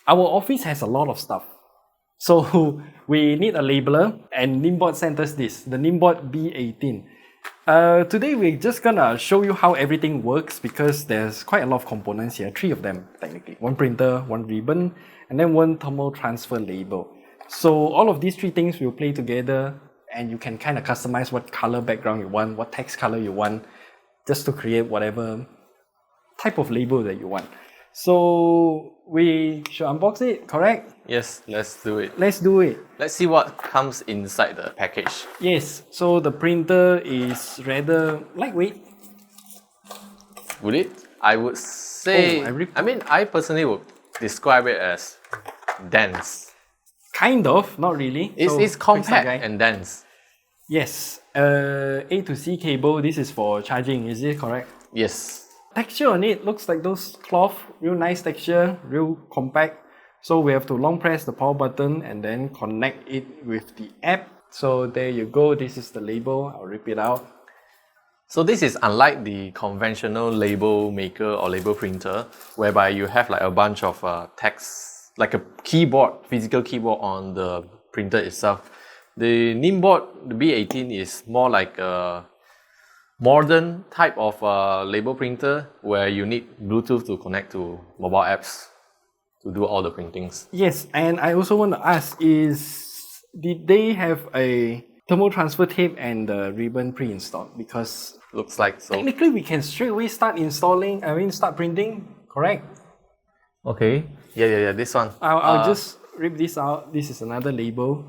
Our office has a lot of stuff. So we need a labeler, and NIIMBOT sent us this, the NIIMBOT B18. Today we're just gonna show you how everything works because there's quite a lot of components here, 3 of them technically. 1 printer, 1 ribbon, and then 1 thermal transfer label. So all of these 3 things will play together and you can kind of customize what color background you want, what text color you want, just to create whatever type of label that you want. So we should unbox it, correct? Yes, let's do it. Let's do it. Let's see what comes inside the package. Yes, so the printer is rather lightweight. Would it? I would say, I personally would describe it as dense. Kind of, not really. It's compact and dense. Yes, A to C cable, this is for charging, is it correct? Yes. Texture on it looks like those cloth, real nice texture, real compact. So we have to long press the power button and then connect it with the app. So there you go, this is the label, I'll rip it out. So this is unlike the conventional label maker or label printer, whereby you have like a bunch of text, like a keyboard, physical keyboard on the printer itself. The NIIMBOT B18 is more like a modern type of label printer where you need Bluetooth to connect to mobile apps to do all the printings. Yes, and I also want to ask did they have a thermal transfer tape and the ribbon pre-installed? Because looks like so. Technically we can straight away start printing, correct? Okay. Yeah, this one. I'll just rip this out. This is another label.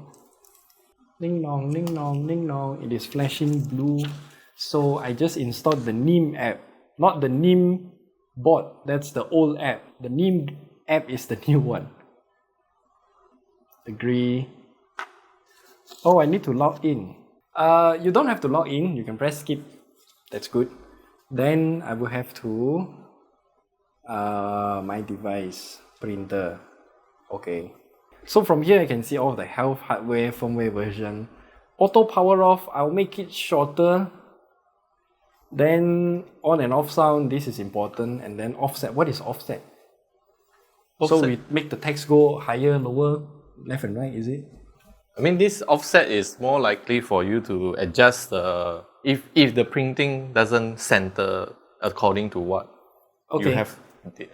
Ding dong, ding dong, ding dong. It is flashing blue. So I just installed the NIIM app, not the NIIMBOT. That's the old app. The NIIM app is the new one. Agree. Oh, I need to log in. You don't have to log in. You can press skip. That's good. Then I will have to my device printer. Okay. So from here I can see all the health, hardware, firmware version. Auto power off. I'll make it shorter. Then on and off sound, this is important. And then offset. What is offset? So we make the text go higher, lower, left and right, is it? I mean, this offset is more likely for you to adjust the if the printing doesn't center according to what you have.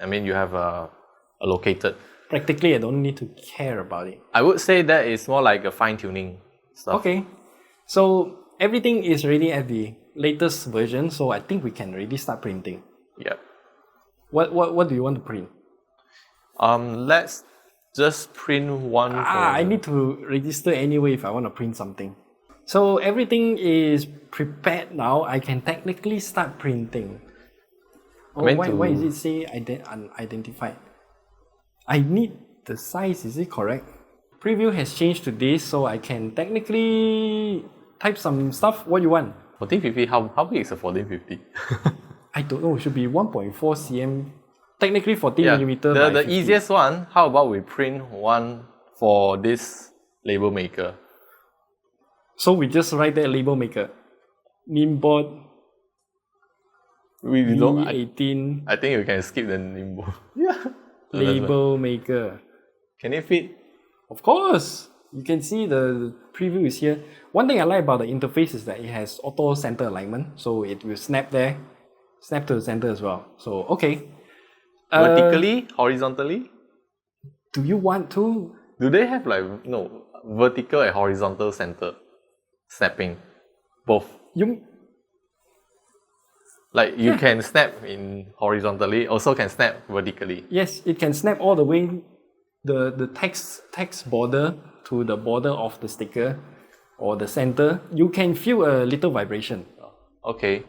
I mean, you have allocated. Practically, I don't need to care about it. I would say that is more like a fine-tuning stuff. Okay, so everything is ready at the latest version, so I think we can already start printing. Yep. What do you want to print? Let's just print one. I need to register anyway if I want to print something. So everything is prepared now. I can technically start printing. Oh, why does it say unidentified? I need the size, is it correct? Preview has changed to this, so I can technically type some stuff. What do you want? 1450, how big is a 1450? I don't know, it should be 1.4 cm. Technically 14mm. The easiest one, how about we print one for this label maker? So we just write that label maker. NIIMBOT B18. I think you can skip the NIIMBOT. Yeah. Label maker. Can it fit? Of course. You can see the preview is here. One thing I like about the interface is that it has auto center alignment. So it will snap there. Snap to the center as well. So, okay. Vertically? Horizontally? Do you want to? Do they have vertical and horizontal center snapping? Both. You can snap in horizontally, also can snap vertically. Yes, it can snap all the way the text border to the border of the sticker or the center. You can feel a little vibration. Okay.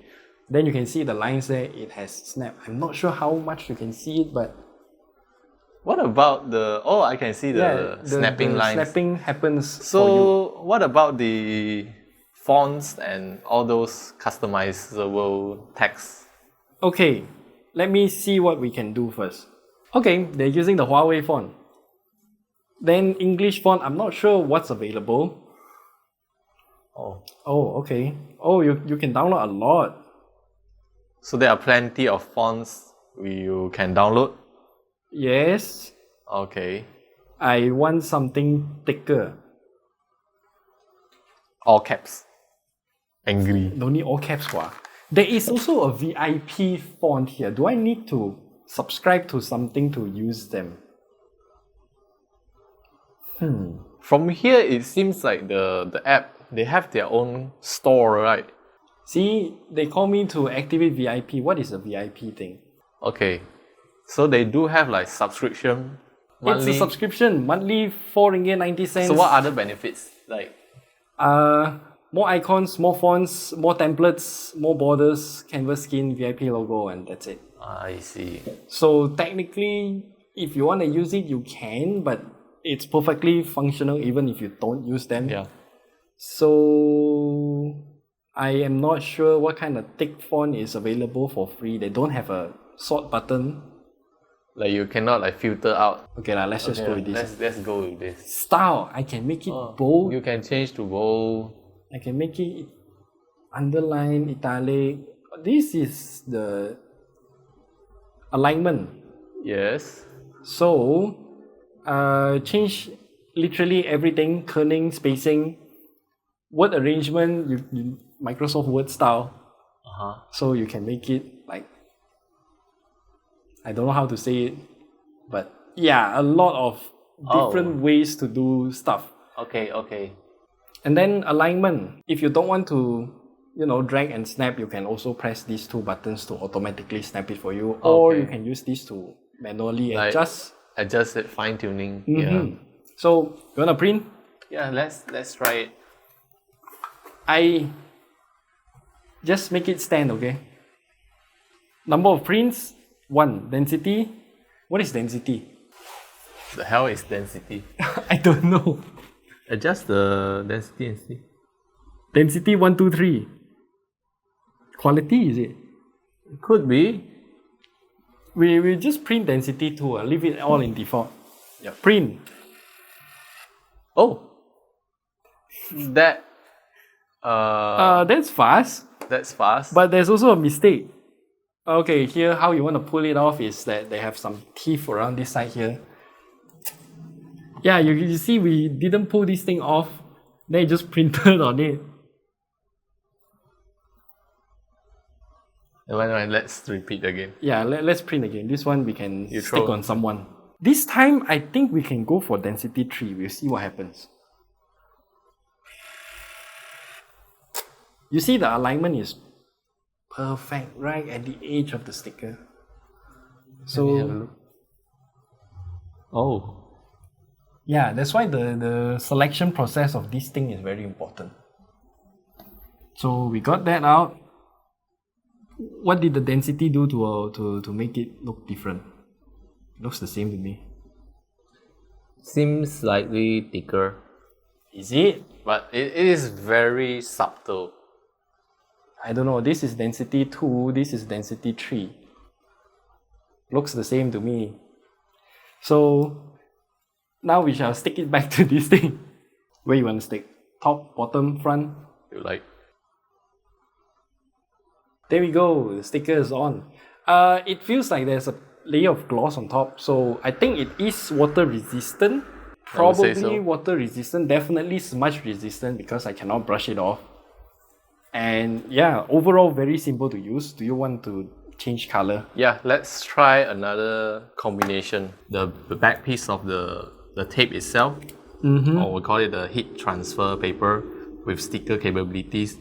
Then you can see the lines there, it has snapped. I'm not sure how much you can see it, but... What about I can see the snapping lines. Snapping happens so for you. What about the fonts and all those customizable text? Okay, let me see what we can do first. Okay, they're using the Huawei font. Then English font, I'm not sure what's available. Oh, okay. Oh, you can download a lot. So there are plenty of fonts you can download? Yes. Okay. I want something thicker. All caps. Angry. No need all caps. Wa. There is also a VIP font here. Do I need to subscribe to something to use them? From here, it seems like the app, they have their own store, right? See, they call me to activate VIP. What is a VIP thing? Okay. So they do have like subscription monthly. It's a subscription, monthly 4 ringgit 90 cents. So what other benefits? Like, more icons, more fonts, more templates, more borders, canvas skin, VIP logo, and that's it. I see. So technically, if you want to use it, you can, but it's perfectly functional even if you don't use them. Yeah. So I am not sure what kind of thick font is available for free. They don't have a sort button. Like you cannot like filter out. Okay, let's just go with this. Let's go with this. Style, I can make it bold. You can change to bold. I can make it underline, italic. This is the alignment. Yes. So, change literally everything, kerning, spacing, word arrangement, Microsoft Word style. So you can make it like, I don't know how to say it, but yeah, a lot of different ways to do stuff. Okay. And then alignment. If you don't want to, drag and snap, you can also press these two buttons to automatically snap it for you. Or you can use these to manually adjust. Adjust it, fine tuning. Yeah. So you wanna print? Yeah, let's try it. I just make it stand, okay? Number of prints, 1. Density. What is density? The hell is density? I don't know. Adjust the density and see. Density 1, 2, 3. Quality, is it? Could be. We just print density 2. Leave it all in default. Yeah. Print. Oh. That. That's fast. That's fast. But there's also a mistake. Okay, here how you want to pull it off is that they have some teeth around this side here. Yeah, you see we didn't pull this thing off. Then it just printed on it. Let's repeat again. Yeah, let's print again. This one we can stick throw. on someone. This time I think we can go for density 3. We'll see what happens. You see the alignment is perfect right at the edge of the sticker. So yeah, that's why the selection process of this thing is very important. So we got that out. What did the density do to make it look different? It looks the same to me. Seems slightly thicker. Is it? But it is very subtle. I don't know. This is density 2. This is density 3. Looks the same to me. So now we shall stick it back to this thing. Where you want to stick? Top, bottom, front? You like? There we go. The sticker is on. It feels like there's a layer of gloss on top. So I think it is water resistant. Probably water resistant. Definitely smudge resistant because I cannot brush it off. And yeah, overall very simple to use. Do you want to change color? Yeah, let's try another combination. The back piece of the tape itself, or we call it the heat transfer paper with sticker capabilities.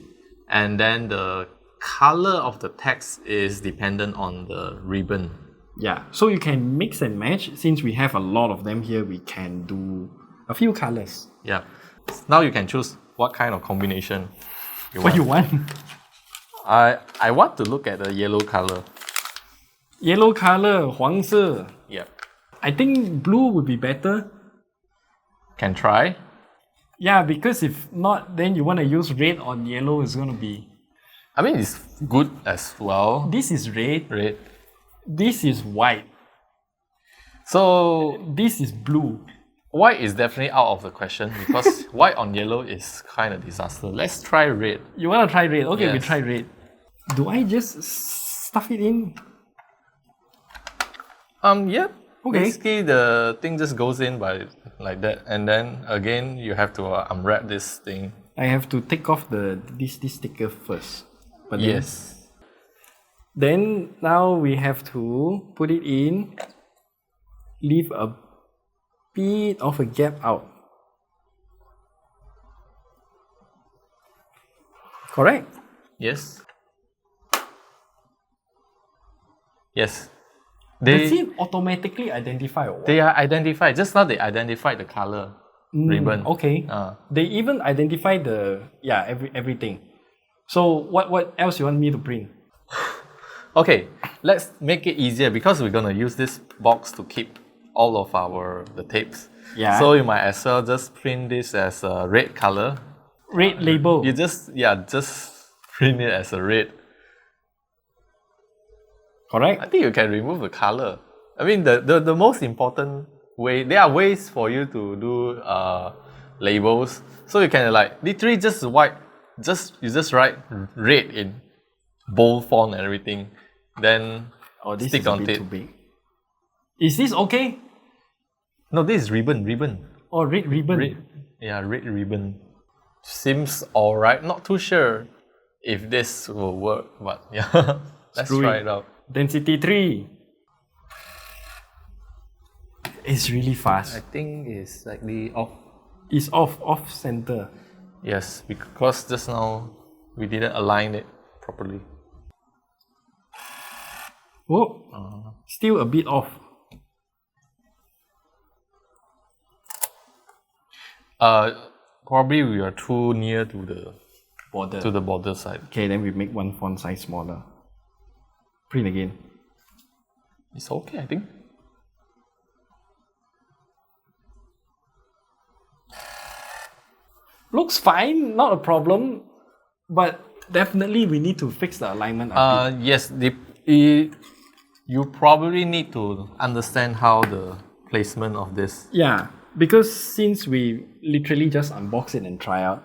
And then the color of the text is dependent on the ribbon. Yeah, so you can mix and match. Since we have a lot of them here, we can do a few colors. Yeah. Now you can choose what kind of combination What you want? I want to look at the yellow color. Yellow color, 黄色. Yep. I think blue would be better. Can try. Yeah, because if not, then you want to use red on yellow, it's going to be... I mean, it's good as well. This is red. Red. This is white. So this is blue. white is definitely out of the question because white on yellow is kind of disaster. Let's try red. You want to try red? Okay, we Yes. try red. Do I just stuff it in? Yep. Okay. Basically, the thing just goes in by like that, and then again you have to unwrap this thing. I have to take off this sticker first. But then, Yes. Then now we have to put it in, leave a bit of a gap out. Correct? Yes. Yes. Does it automatically identify or what? They are identified. Just now they identified the color ribbon. Okay. They even identify everything. So what else you want me to print? Okay, let's make it easier because we're gonna use this box to keep all of the tapes. Yeah. So you might as well just print this as a red color. Red label. You just print it as a red. Correct? I think you can remove the color. I mean, the most important way, there are ways for you to do labels. So you can like literally just write red in bold font and everything. Then This stick is a on bit it. too big. Is this okay? No, this is ribbon. Or red ribbon? Red ribbon. Seems alright. Not too sure if this will work, but yeah. Let's Screw try it. it out. Density 3. It's really fast. I think it's slightly off. It's off center. Yes, because just now we didn't align it properly. Oh, still a bit off. Probably we are too near to the Border. border side. Okay, then we make one font size smaller. Print again. It's okay, I think. Looks fine, not a problem. But definitely we need to fix the alignment a bit. Yes, you probably need to understand how the placement of this. Yeah, because since we literally just unbox it and try out,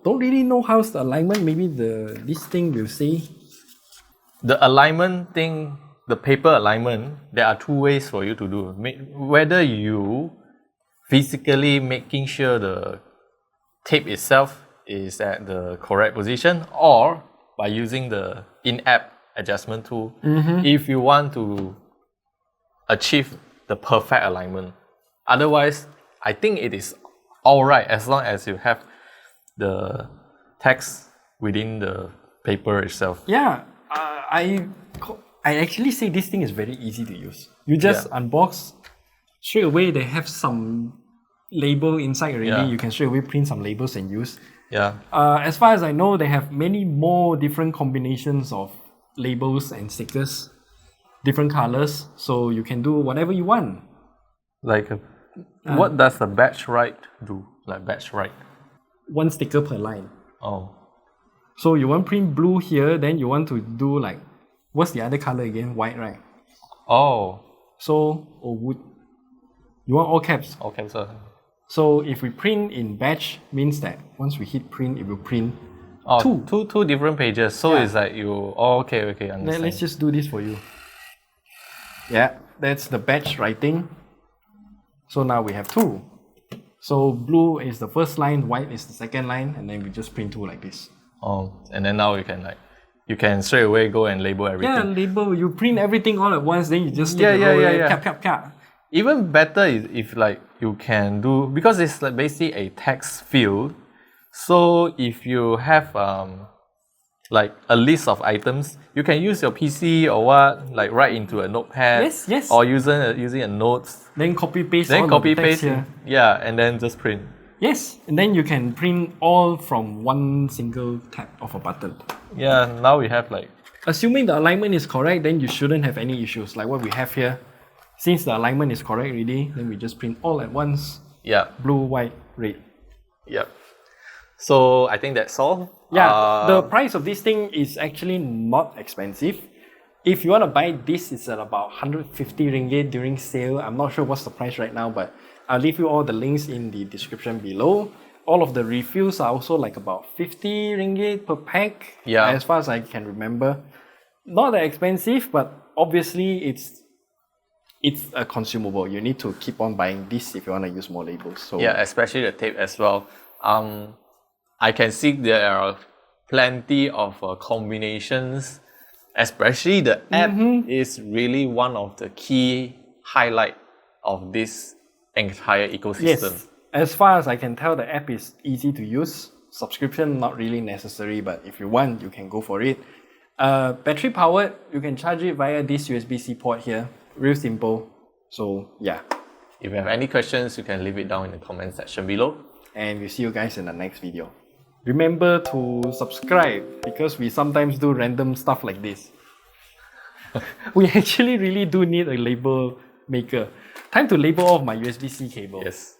don't really know how's the alignment. Maybe this thing will say. The alignment thing, the paper alignment, there are two ways for you to do. Whether you physically making sure the tape itself is at the correct position, or by using the in-app adjustment tool, if you want to achieve the perfect alignment. Otherwise, I think it is alright as long as you have the text within the paper itself. Yeah, I actually say this thing is very easy to use. You just unbox, straight away they have some label inside already. Yeah. You can straight away print some labels and use. Yeah. As far as I know, they have many more different combinations of labels and stickers, different colors, so you can do whatever you want. Like, what does the batch write do? Like batch write? One sticker per line. Oh. So you want print blue here, then you want to do like, what's the other color again? White, right? Oh. So, wood. You want all caps. Okay, sir. So if we print in batch, means that once we hit print, it will print two different pages. So Yeah. it's like you. Oh, okay, understand. Let's just do this for you. Yeah, that's the batch writing. So now we have two. So blue is the first line, white is the second line, and then we just print two like this. Oh, and then now you can straight away go and label everything. Yeah, label. You print everything all at once, then you just stick the roller, cap. Even better is if like you can do, because it's like basically a text field. So if you have like a list of items, you can use your PC or what, like write into a notepad. Yes. Or using a notes. Then copy paste. Then all copy the text paste. here. Yeah, and then just print. Yes, and then you can print all from one single tap of a button. Yeah, now we have like. Assuming the alignment is correct, then you shouldn't have any issues like what we have here. Since the alignment is correct already, then we just print all at once. Yeah. Blue, white, red. Yep. So I think that's all. Yeah, the price of this thing is actually not expensive. If you want to buy this, it's at about 150 ringgit during sale. I'm not sure what's the price right now, but I'll leave you all the links in the description below. All of the refills are also like about 50 ringgit per pack. Yeah. As far as I can remember. Not that expensive, but obviously it's it's a consumable. You need to keep on buying this if you want to use more labels. So Yeah, especially the tape as well. I can see there are plenty of combinations, especially the app is really one of the key highlight of this entire ecosystem. yes, as far as I can tell, the app is easy to use. Subscription not really necessary, but if you want, you can go for it. Battery powered, you can charge it via this USB-C port here. Real simple. So yeah. If you have any questions, you can leave it down in the comment section below. And we'll see you guys in the next video. Remember to subscribe because we sometimes do random stuff like this. We actually really do need a label maker. Time to label off my USB-C cable. Yes.